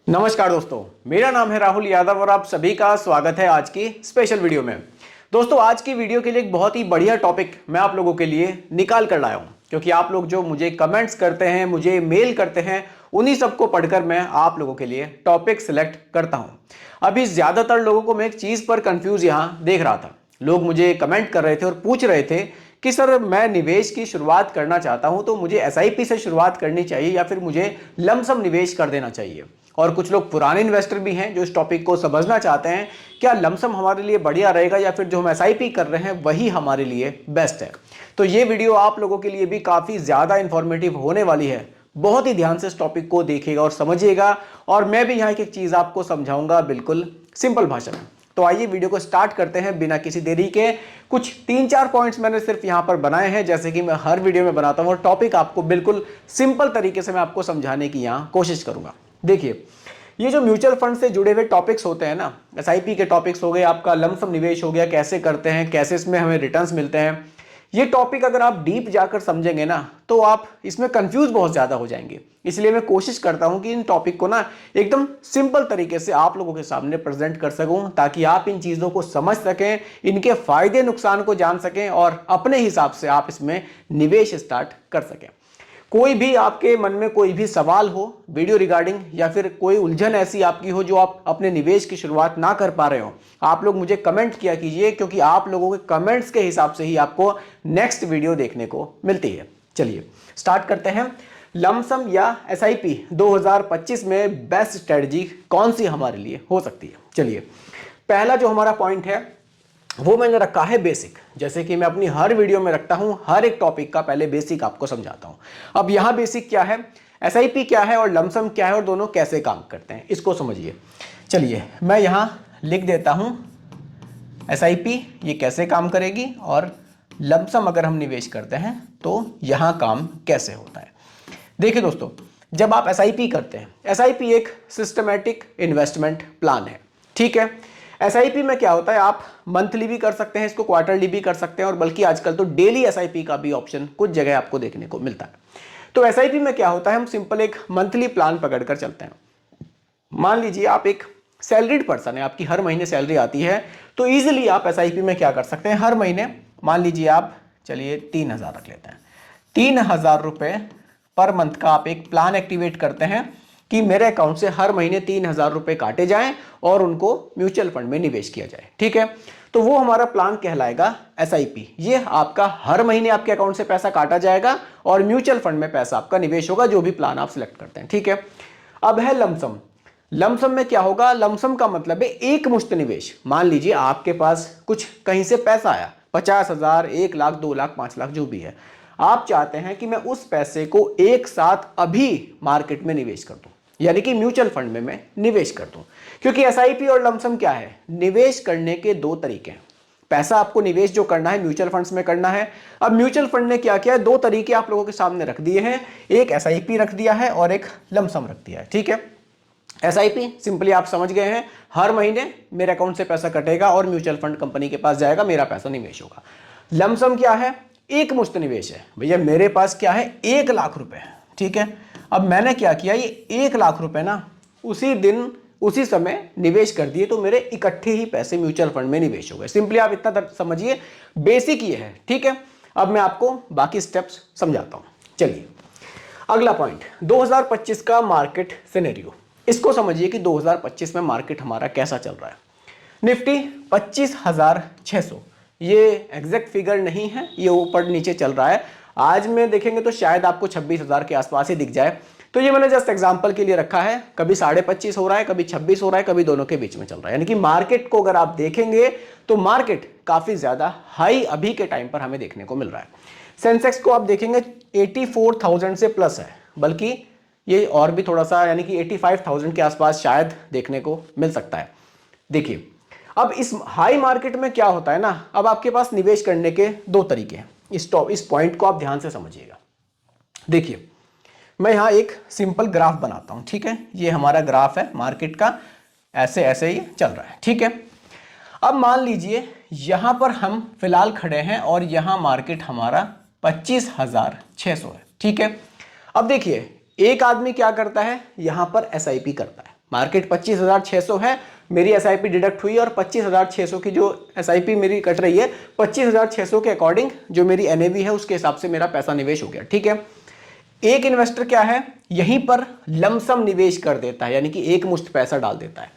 नमस्कार दोस्तों, मेरा नाम है राहुल यादव और आप सभी का स्वागत है आज की स्पेशल वीडियो में। दोस्तों, आज की वीडियो के लिए एक बहुत ही बढ़िया टॉपिक मैं आप लोगों के लिए निकाल कर लाया हूं, क्योंकि आप लोग जो मुझे कमेंट्स करते हैं, मुझे मेल करते हैं, उन्हीं सबको पढ़कर मैं आप लोगों के लिए टॉपिक सिलेक्ट करता हूं। अभी ज्यादातर लोगों को मैं एक चीज पर कंफ्यूज यहां देख रहा था। लोग मुझे कमेंट कर रहे थे और पूछ रहे थे कि सर, मैं निवेश की शुरुआत करना चाहता हूं, तो मुझे एसआईपी से शुरुआत करनी चाहिए या फिर मुझे लमसम निवेश कर देना चाहिए। और कुछ लोग पुराने इन्वेस्टर भी हैं जो इस टॉपिक को समझना चाहते हैं, क्या लमसम हमारे लिए बढ़िया रहेगा या फिर जो हम एसआईपी कर रहे हैं वही हमारे लिए बेस्ट है। तो ये वीडियो आप लोगों के लिए भी काफ़ी ज़्यादा इंफॉर्मेटिव होने वाली है। बहुत ही ध्यान से इस टॉपिक को देखिएगा और समझिएगा, और मैं भी यहाँ एक चीज़ आपको समझाऊंगा बिल्कुल सिंपल भाषा में। तो आइए वीडियो को स्टार्ट करते हैं बिना किसी देरी के। कुछ 3-4 पॉइंट्स मैंने सिर्फ यहाँ पर बनाए हैं, जैसे कि मैं हर वीडियो में बनाता हूँ, और टॉपिक आपको बिल्कुल सिंपल तरीके से मैं आपको समझाने की यहाँ कोशिश करूँगा। देखिए, ये जो म्यूचुअल फंड से जुड़े हुए टॉपिक्स होते हैं ना, एसआईपी के टॉपिक्स हो गए, आपका लमसम निवेश हो गया, कैसे करते हैं, कैसे इसमें हमें रिटर्न्स मिलते हैं, ये टॉपिक अगर आप डीप जाकर समझेंगे ना तो आप इसमें कंफ्यूज बहुत ज़्यादा हो जाएंगे। इसलिए मैं कोशिश करता हूं कि इन टॉपिक को ना एकदम सिंपल तरीके से आप लोगों के सामने प्रेजेंट कर सकूं, ताकि आप इन चीज़ों को समझ सकें, इनके फायदे नुकसान को जान सकें और अपने हिसाब से आप इसमें निवेश स्टार्ट कर सकें। कोई भी आपके मन में कोई भी सवाल हो वीडियो रिगार्डिंग, या फिर कोई उलझन ऐसी आपकी हो जो आप अपने निवेश की शुरुआत ना कर पा रहे हो, आप लोग मुझे कमेंट किया कीजिए, क्योंकि आप लोगों के कमेंट्स के हिसाब से ही आपको नेक्स्ट वीडियो देखने को मिलती है। चलिए स्टार्ट करते हैं। लमसम या एसआईपी 2025 में बेस्ट स्ट्रेटजी कौन सी हमारे लिए हो सकती है। चलिए, पहला जो हमारा पॉइंट है वो मैंने रखा है बेसिक। जैसे कि मैं अपनी हर वीडियो में रखता हूं, हर एक टॉपिक का पहले बेसिक आपको समझाता हूं। अब यहां बेसिक क्या है, एसआईपी क्या है और लमसम क्या है, और दोनों कैसे काम करते हैं, इसको समझिए। चलिए मैं यहां लिख देता हूं एसआईपी ये कैसे काम करेगी, और लमसम अगर हम निवेश करते हैं तो यहां काम कैसे होता है। देखिए दोस्तों, जब आप एसआईपी करते हैं, एसआईपी एक सिस्टमैटिक इन्वेस्टमेंट प्लान है, ठीक है। एसआईपी में क्या होता है, आप मंथली भी कर सकते हैं, इसको क्वार्टरली भी कर सकते हैं, और बल्कि आजकल तो डेली एसआईपी का भी ऑप्शन कुछ जगह आपको देखने को मिलता है। तो एसआईपी में क्या होता है, हम सिंपल एक मंथली प्लान पकड़कर चलते हैं। मान लीजिए आप एक सैलरीड पर्सन है, आपकी हर महीने सैलरी आती है, तो इजीली आप एसआईपी में क्या कर सकते हैं, हर महीने मान लीजिए आप, चलिए 3000 रख लेते हैं, 3000 रुपये पर मंथ का आप एक प्लान एक्टिवेट करते हैं कि मेरे अकाउंट से हर महीने 3000 रुपये काटे जाएं और उनको म्यूचुअल फंड में निवेश किया जाए, ठीक है। तो वो हमारा प्लान कहलाएगा एसआईपी। ये आपका हर महीने आपके अकाउंट से पैसा काटा जाएगा और म्यूचुअल फंड में पैसा आपका निवेश होगा, जो भी प्लान आप सिलेक्ट करते हैं, ठीक है। अब है लमसम। लमसम में क्या होगा, लमसम का मतलब है एक मुश्त निवेश। मान लीजिए आपके पास कुछ कहीं से पैसा आया, 50,000, 1 लाख, 2 लाख, 5 लाख, जो भी है, आप चाहते हैं कि मैं उस पैसे को एक साथ अभी मार्केट में निवेश कर दूं, यानी कि म्यूचुअल फंड में मैं निवेश कर दूं। क्योंकि एसआईपी और लमसम क्या है, निवेश करने के दो तरीके हैं। पैसा आपको निवेश जो करना है म्यूचुअल फंड्स में करना है। अब म्यूचुअल फंड ने क्या किया है, दो तरीके आप लोगों के सामने रख दिए हैं, एक एसआईपी रख दिया है और एक लमसम रख दिया है, ठीक है। एसआईपी सिंपली आप समझ गए हैं, हर महीने मेरे अकाउंट से पैसा कटेगा और म्यूचुअल फंड कंपनी के पास जाएगा, मेरा पैसा निवेश होगा। लमसम क्या है, एक मुश्त निवेश है। भैया मेरे पास क्या है, 1 लाख रुपए, ठीक है। अब मैंने क्या किया, ये 1 लाख रुपए ना उसी दिन उसी समय निवेश कर दिए, तो मेरे इकट्ठे ही पैसे म्यूचुअल फंड में निवेश हो गए। सिंपली आप इतना समझिए, बेसिक ये है, ठीक है। अब मैं आपको बाकी स्टेप्स समझाता हूं। चलिए अगला पॉइंट, 2025 का मार्केट सिनेरियो। इसको समझिए कि 2025 में मार्केट हमारा कैसा चल रहा है। निफ्टी 25,600, ये एग्जैक्ट फिगर नहीं है, ये ऊपर नीचे चल रहा है। आज में देखेंगे तो शायद आपको 26,000 के आसपास ही दिख जाए। तो ये मैंने जस्ट एग्जांपल के लिए रखा है, कभी 25.5 हो रहा है, कभी 26 हो रहा है, कभी दोनों के बीच में चल रहा है। यानी कि मार्केट को अगर आप देखेंगे तो मार्केट काफी ज्यादा हाई अभी के टाइम पर हमें देखने को मिल रहा है। सेंसेक्स को आप देखेंगे 84,000 से प्लस है, बल्कि ये और भी थोड़ा सा, यानी कि 85,000 के आसपास शायद देखने को मिल सकता है। देखिए अब इस हाई मार्केट में क्या होता है ना, अब आपके पास निवेश करने के दो तरीके हैं। इस पॉइंट को आप ध्यान से समझिएगा। देखिए मैं यहां एक सिंपल ग्राफ बनाता हूं, ठीक है। ये हमारा ग्राफ है मार्केट का, ऐसे ऐसे ही चल रहा है, ठीक है। अब मान लीजिए यहां पर हम फिलहाल खड़े हैं और यहां मार्केट हमारा 25,600 है, ठीक है। अब देखिए एक आदमी क्या करता है, यहां पर एसआईपी करता है, मार्केट 25,600 है, मेरी एसआईपी डिडक्ट हुई और 25,600 की जो एसआईपी मेरी कट रही है 25,600 के अकॉर्डिंग जो मेरी एनएवी है उसके हिसाब से मेरा पैसा निवेश हो गया। ठीक है, एक इन्वेस्टर क्या है, यहीं पर लमसम निवेश कर देता है, यानी कि एक मुश्त पैसा डाल देता है।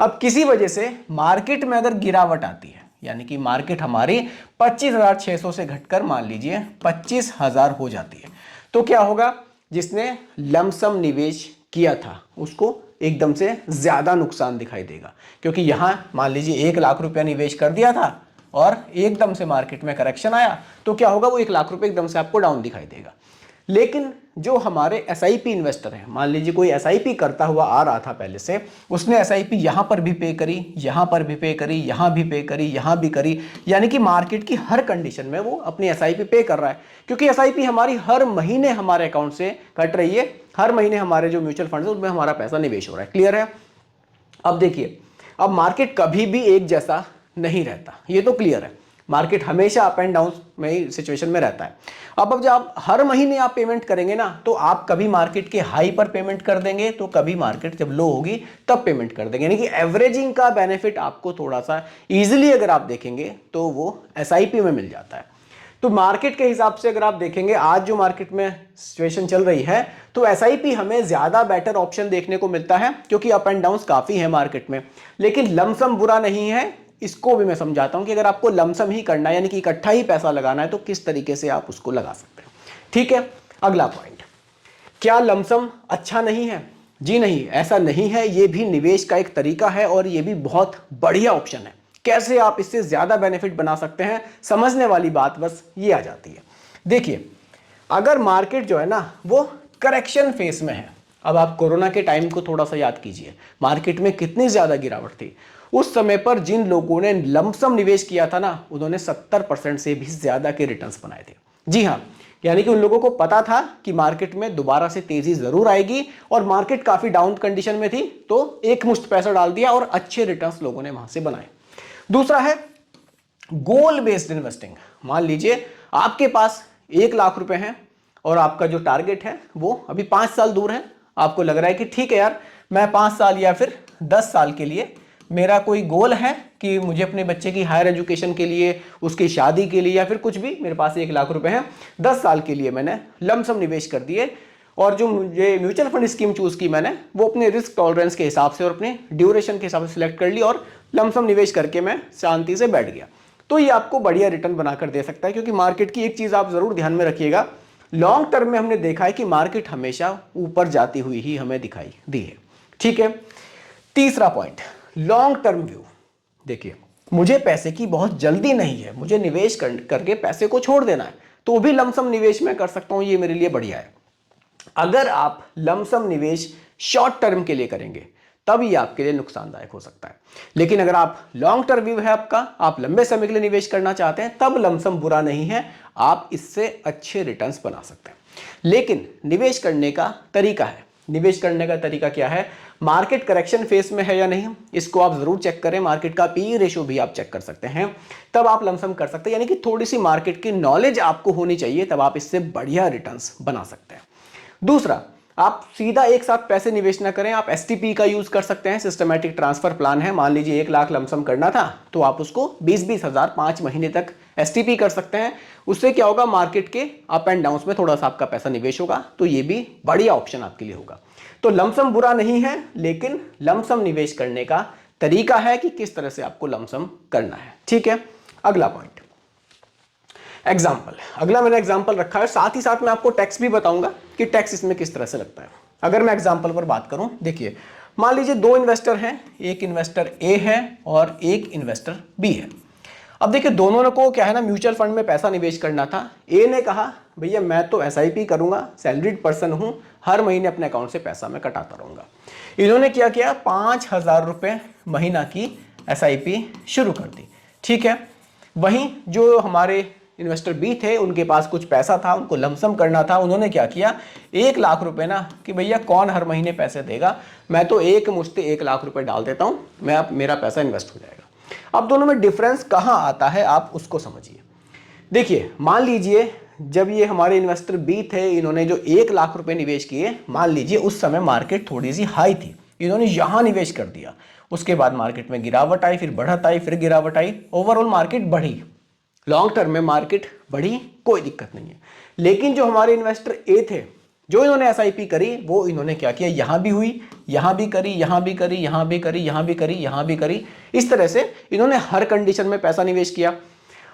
अब किसी वजह से मार्केट में अगर गिरावट आती है, यानी कि मार्केट हमारी 25,600 से घटकर मान लीजिए 25,000 हो जाती है, तो क्या होगा, जिसने लमसम निवेश किया था उसको एकदम से ज्यादा नुकसान दिखाई देगा, क्योंकि यहां मान लीजिए 1 लाख रुपया निवेश कर दिया था और एकदम से मार्केट में करेक्शन आया, तो क्या होगा, वो 1 लाख रुपए एकदम से आपको डाउन दिखाई देगा। लेकिन जो हमारे एसआईपी इन्वेस्टर हैं, मान लीजिए कोई एसआईपी करता हुआ आ रहा था पहले से, उसने एसआईपी यहां पर भी पे करी, यहां पर भी पे करी, यहां भी पे करी, यहां भी करी, यानी कि मार्केट की हर कंडीशन में वो अपनी एसआईपी पे कर रहा है, क्योंकि एसआईपी हमारी हर महीने हमारे अकाउंट से कट रही है, हर महीने हमारे जो म्यूचुअल फंड है उसमें हमारा पैसा निवेश हो रहा है। क्लियर है? अब देखिए, अब मार्केट कभी भी एक जैसा नहीं रहता, ये तो क्लियर है, मार्केट हमेशा अप एंड डाउन में सिचुएशन में रहता है। अब जब आप हर महीने आप पेमेंट करेंगे ना, तो आप कभी मार्केट के हाई पर पेमेंट कर देंगे, तो कभी मार्केट जब लो होगी तब पेमेंट कर देंगे, यानी कि एवरेजिंग का बेनिफिट आपको थोड़ा सा इजीली अगर आप देखेंगे तो वो एसआईपी में मिल जाता है। तो मार्केट के हिसाब से अगर आप देखेंगे, आज जो मार्केट में सिचुएशन चल रही है, तो एसआईपी हमें ज्यादा बेटर ऑप्शन देखने को मिलता है, क्योंकि अप एंड डाउन काफी है मार्केट में। लेकिन लमसम बुरा नहीं है, इसको भी मैं समझाता हूं कि अगर आपको लमसम ही करना है, यानी कि इकट्ठा ही पैसा लगाना है, तो किस तरीके से आप उसको लगा सकते हैं। ठीक है, अगला पॉइंट, क्या लमसम अच्छा नहीं है? जी नहीं, ऐसा नहीं है, ये भी निवेश का एक तरीका है और ये भी बहुत बढ़िया ऑप्शन है। कैसे आप इससे ज्यादा बेनिफिट बना सकते हैं, समझने वाली बात बस ये आ जाती है। देखिए, अगर मार्केट जो है ना वो करेक्शन फेस में है, अब आप कोरोना के टाइम को थोड़ा सा याद कीजिए, मार्केट में कितनी ज्यादा गिरावट थी। उस समय पर जिन लोगों ने लमसम निवेश किया था ना, उन्होंने 70% से भी ज्यादा के रिटर्न्स बनाए थे। जी हाँ, यानी कि उन लोगों को पता था कि मार्केट में दोबारा से तेजी जरूर आएगी और मार्केट काफी डाउन कंडीशन में थी, तो एक मुश्त पैसा डाल दिया और अच्छे रिटर्न्स लोगों ने वहां से बनाए। दूसरा है गोल बेस्ड इन्वेस्टिंग। मान लीजिए आपके पास 1 लाख रुपए हैं और आपका जो टारगेट है वो अभी 5 साल दूर है। आपको लग रहा है कि ठीक है यार, मैं 5 साल या फिर 10 साल के लिए मेरा कोई गोल है कि मुझे अपने बच्चे की हायर एजुकेशन के लिए, उसकी शादी के लिए, या फिर कुछ भी, मेरे पास 1 लाख रुपए हैं, 10 साल के लिए मैंने लमसम निवेश कर दिए, और जो मुझे म्यूचुअल फंड स्कीम चूज की मैंने, वो अपने रिस्क टॉलरेंस के हिसाब से और अपने ड्यूरेशन के हिसाब से सिलेक्ट कर ली और लमसम निवेश करके मैं शांति से बैठ गया। तो ये आपको बढ़िया रिटर्न बनाकर दे सकता है, क्योंकि मार्केट की एक चीज आप जरूर ध्यान में रखिएगा, लॉन्ग टर्म में हमने देखा है कि मार्केट हमेशा ऊपर जाती हुई ही हमें दिखाई दी है। ठीक है, तीसरा पॉइंट, लॉन्ग टर्म व्यू। देखिए, मुझे पैसे की बहुत जल्दी नहीं है, मुझे निवेश करके पैसे को छोड़ देना है, तो भी लमसम निवेश मैं कर सकता हूं, ये मेरे लिए बढ़िया है। अगर आप लमसम निवेश शॉर्ट टर्म के लिए करेंगे तब ये आपके लिए नुकसानदायक हो सकता है। लेकिन अगर आप लॉन्ग टर्म व्यू है आपका, आप लंबे समय के लिए निवेश करना चाहते हैं, तब लमसम बुरा नहीं है, आप इससे अच्छे रिटर्न्स बना सकते हैं। लेकिन निवेश करने का तरीका है, निवेश करने का तरीका क्या है, मार्केट करेक्शन फेस में है या नहीं, इसको आप जरूर चेक करें। मार्केट का पी रेशियो भी आप चेक कर सकते हैं, तब आप लमसम कर सकते हैं, यानी कि थोड़ी सी मार्केट की नॉलेज आपको होनी चाहिए, तब आप इससे बढ़िया रिटर्न्स बना सकते हैं। दूसरा, आप सीधा एक साथ पैसे निवेश ना करें, आप एसटीपी का यूज कर सकते हैं, सिस्टमैटिक ट्रांसफर प्लान है। मान लीजिए 1 लाख लमसम करना था, तो आप उसको 20-20 हजार 5 महीने तक एसटीपी कर सकते हैं। उससे क्या होगा, मार्केट के अप एंड डाउन में थोड़ा सा आपका पैसा निवेश होगा, तो ये भी बढ़िया ऑप्शन आपके लिए होगा। तो लमसम बुरा नहीं है, लेकिन लमसम निवेश करने का तरीका है कि किस तरह से आपको लमसम करना है। ठीक है, अगला पॉइंट, एग्जाम्पल। अगला मैंने एग्जाम्पल रखा है, साथ ही साथ मैं आपको टैक्स भी बताऊंगा कि टैक्स इसमें किस तरह से लगता है। अगर मैं एग्जाम्पल पर बात करूं, देखिए, मान लीजिए 2 इन्वेस्टर हैं, एक इन्वेस्टर ए है और एक इन्वेस्टर बी है। अब देखिए, दोनों को क्या है ना, म्यूचुअल फंड में पैसा निवेश करना था। ए ने कहा, भैया मैं तो एसआईपी करूंगा, सैलरीड पर्सन हूं, हर महीने अपने अकाउंट से पैसा मैं कटाता रहूंगा। इन्होंने क्या किया, 5,000 रुपये महीना की एसआईपी शुरू कर दी। ठीक है, वहीं जो हमारे इन्वेस्टर बी थे, उनके पास कुछ पैसा था, उनको लमसम करना था। उन्होंने क्या किया, 1 लाख रुपए ना, कि भैया कौन हर महीने पैसे देगा, मैं तो एक मुश्त 1 लाख रुपए डाल देता हूं, मेरा पैसा इन्वेस्ट हो जाएगा। अब दोनों में डिफरेंस कहां आता है, आप उसको समझिए। देखिए, मान लीजिए जब ये हमारे इन्वेस्टर बी थे, इन्होंने जो 1 लाख रुपए निवेश किए, मान लीजिए उस समय मार्केट थोड़ी सी हाई थी, इन्होंने यहाँ निवेश कर दिया, उसके बाद मार्केट में गिरावट आई, फिर बढ़त आई, फिर गिरावट आई, ओवरऑल मार्केट बढ़ी, लॉन्ग टर्म में मार्केट बढ़ी, कोई दिक्कत नहीं है। लेकिन जो हमारे इन्वेस्टर ए थे, जो इन्होंने एसआईपी करी, वो इन्होंने क्या किया, यहां भी हुई, यहां भी करी, यहां भी करी, यहां भी करी, यहां भी करी, यहां भी करी, इस तरह से इन्होंने हर कंडीशन में पैसा निवेश किया।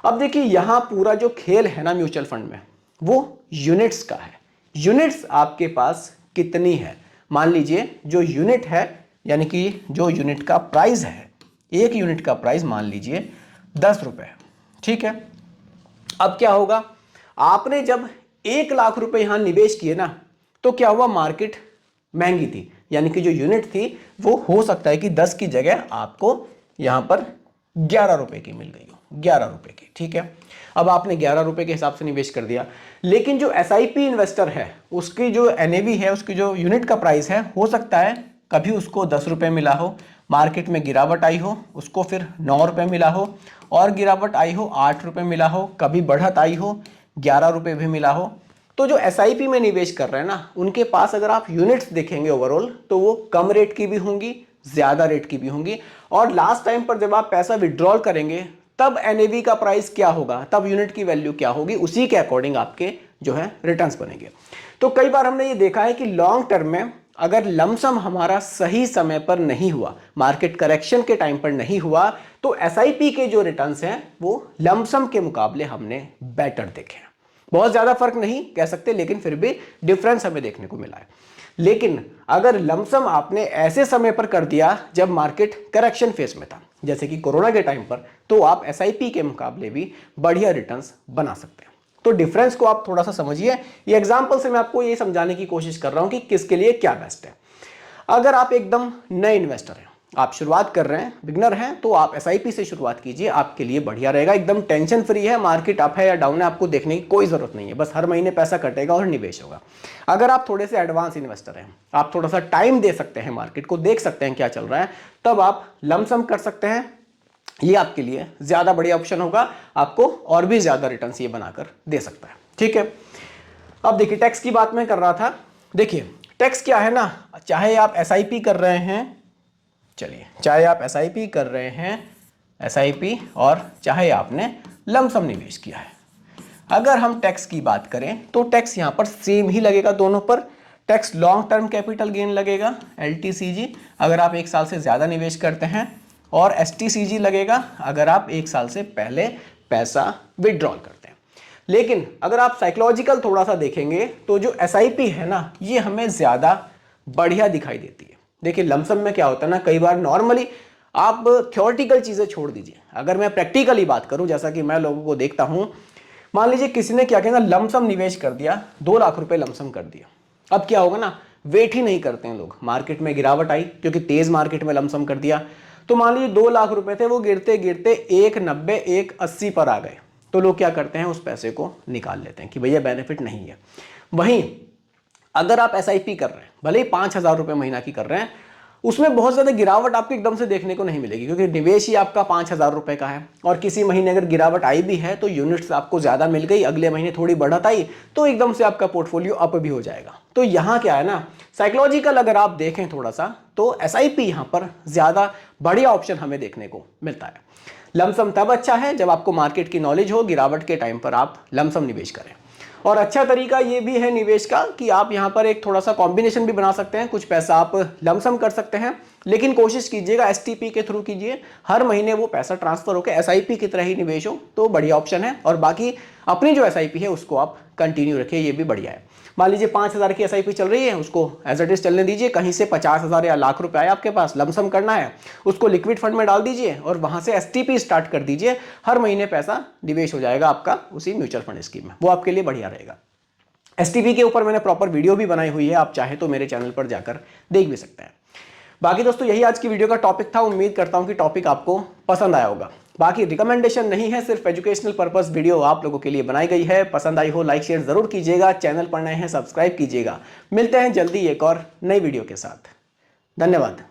अब देखिए यहां पूरा जो खेल है ना म्यूचुअल फंड में, वो यूनिट्स का है। यूनिट्स आपके पास कितनी है, मान लीजिए जो यूनिट है, यानी कि जो यूनिट का प्राइस है, एक यूनिट का प्राइस मान लीजिए 10 रुपए, ठीक है। अब क्या होगा, आपने जब 1 लाख रुपए यहां निवेश किए ना, तो क्या हुआ, मार्केट महंगी थी, यानी कि जो यूनिट थी वो हो सकता है कि 10 की जगह आपको यहां पर 11 रुपए की मिल गई हो, 11 रुपए की, ठीक है। अब आपने 11 रुपए के हिसाब से निवेश कर दिया, लेकिन जो एसआईपी इन्वेस्टर है उसकी जो एनएवी है, उसकी जो यूनिट का प्राइस है, हो सकता है कभी उसको 10 रुपए मिला हो, मार्केट में गिरावट आई हो, उसको फिर 9 रुपए मिला हो, और गिरावट आई हो 8 रुपए मिला हो, कभी बढ़त आई हो 11 रुपए भी मिला हो। तो जो एसआईपी में निवेश कर रहे हैं ना, उनके पास अगर आप यूनिट्स देखेंगे ओवरऑल, तो वो कम रेट की भी होंगी, ज्यादा रेट की भी होंगी, और लास्ट टाइम पर जब आप पैसा विड्रॉल करेंगे तब एनएवी का प्राइस क्या होगा, तब यूनिट की वैल्यू क्या होगी, उसी के अकॉर्डिंग आपके जो है रिटर्न्स बनेंगे। तो कई बार हमने ये देखा है कि लॉन्ग टर्म में अगर लमसम हमारा सही समय पर नहीं हुआ, मार्केट करेक्शन के टाइम पर नहीं हुआ, तो एसआईपी के जो रिटर्न्स हैं वो लमसम के मुकाबले हमने बेटर देखे हैं। बहुत ज्यादा फर्क नहीं कह सकते, लेकिन फिर भी डिफरेंस हमें देखने को मिला है। लेकिन अगर लमसम आपने ऐसे समय पर कर दिया जब मार्केट करेक्शन फेज में था, जैसे कि कोरोना के टाइम पर, तो आप एसआईपी के मुकाबले भी बढ़िया रिटर्न्स बना सकते हैं। तो डिफरेंस को आप थोड़ा सा समझिए। ये एग्जांपल से मैं आपको ये समझाने की कोशिश कर रहा हूं कि किसके लिए क्या बेस्ट है। अगर आप एकदम नए इन्वेस्टर हैं, आप शुरुआत कर रहे हैं, बिगनर हैं, तो आप एसआईपी से शुरुआत कीजिए, आपके लिए बढ़िया रहेगा, एकदम टेंशन फ्री है, मार्केट अप है या डाउन है आपको देखने की कोई जरूरत नहीं है, बस हर महीने पैसा कटेगा और निवेश होगा। अगर आप थोड़े से एडवांस इन्वेस्टर हैं, आप थोड़ा सा टाइम दे सकते हैं, मार्केट को देख सकते हैं क्या चल रहा है, तब आप लमसम कर सकते हैं। ये आपके लिए ज्यादा बढ़िया ऑप्शन होगा, आपको और भी ज्यादा रिटर्न ये बनाकर दे सकता है, ठीक है। अब देखिए टैक्स की बात मैं कर रहा था। देखिए टैक्स क्या है ना, चाहे आप एसआईपी कर रहे हैं, चलिए चाहे आप एसआईपी कर रहे हैं, एसआईपी, और चाहे आपने लमसम निवेश किया है, अगर हम टैक्स की बात करें तो टैक्स यहां पर सेम ही लगेगा दोनों पर। Tax long term capital gain लगेगा एलटीसीजी अगर आप 1 साल से ज्यादा निवेश करते हैं, और एसटीसीजी लगेगा अगर आप 1 साल से पहले पैसा विड्रॉल करते हैं। लेकिन अगर आप साइकोलॉजिकल थोड़ा सा देखेंगे तो जो एसआईपी है ना, ये हमें ज्यादा बढ़िया दिखाई देती है। देखिए लमसम में क्या होता है ना, कई बार नॉर्मली आप थ्योरेटिकल चीजें छोड़ दीजिए, अगर मैं प्रैक्टिकली बात करूं, जैसा कि मैं लोगों को देखता हूं, मान लीजिए किसी ने क्या किया ना, लमसम निवेश कर दिया, 2 लाख रुपए लमसम कर दिया। अब क्या होगा ना, वेट ही नहीं करते हैं लोग, मार्केट में गिरावट आई क्योंकि तेज मार्केट में लमसम कर दिया, तो मान लीजिए 2 लाख रुपए थे, वो गिरते गिरते 190 180 पर आ गए, तो लोग क्या करते हैं, उस पैसे को निकाल लेते हैं कि भैया बेनिफिट नहीं है। वहीं अगर आप एसआईपी कर रहे हैं, भले ही 5,000 रुपए महीना की कर रहे हैं, उसमें बहुत ज्यादा गिरावट आपको एकदम से देखने को नहीं मिलेगी, क्योंकि निवेश ही आपका 5,000 रुपए का है, और किसी महीने अगर गिरावट आई भी है तो यूनिट्स आपको ज्यादा मिल गई, अगले महीने थोड़ी बढ़त आई तो एकदम से आपका पोर्टफोलियो अप भी हो जाएगा। तो यहाँ क्या है ना, साइकोलॉजिकल अगर आप देखें थोड़ा सा, तो एसआईपी यहाँ पर ज्यादा बढ़िया ऑप्शन हमें देखने को मिलता है। लमसम तब अच्छा है जब आपको मार्केट की नॉलेज हो, गिरावट के टाइम पर आप लमसम निवेश करें। और अच्छा तरीका ये भी है निवेश का कि आप यहाँ पर एक थोड़ा सा कॉम्बिनेशन भी बना सकते हैं, कुछ पैसा आप लमसम कर सकते हैं, लेकिन कोशिश कीजिएगा एसटीपी के थ्रू कीजिए, हर महीने वो पैसा ट्रांसफर होकर एसआईपी की तरह ही निवेश हो, तो बढ़िया ऑप्शन है। और बाकी अपनी जो एसआईपी है उसको आप कंटिन्यू रखिए, ये भी बढ़िया है। मान लीजिए 5,000 की एसआईपी चल रही है, उसको एज इट इज चलने दीजिए, कहीं से 50,000 या लाख रुपए आए आपके पास, लमसम करना है, उसको लिक्विड फंड में डाल दीजिए और वहां से एसटीपी स्टार्ट कर दीजिए, हर महीने पैसा निवेश हो जाएगा आपका उसी म्यूचुअल फंड स्कीम में, वो आपके लिए बढ़िया रहेगा। एसटीपी के ऊपर मैंने प्रॉपर वीडियो भी बनाई हुई है, आप चाहे तो मेरे चैनल पर जाकर देख भी सकते हैं। बाकी दोस्तों यही आज की वीडियो का टॉपिक था, उम्मीद करता हूं कि टॉपिक आपको पसंद आया होगा। बाकी रिकमेंडेशन नहीं है, सिर्फ एजुकेशनल पर्पस वीडियो आप लोगों के लिए बनाई गई है। पसंद आई हो लाइक शेयर जरूर कीजिएगा, चैनल पर नए हैं सब्सक्राइब कीजिएगा। मिलते हैं जल्दी एक और नई वीडियो के साथ, धन्यवाद।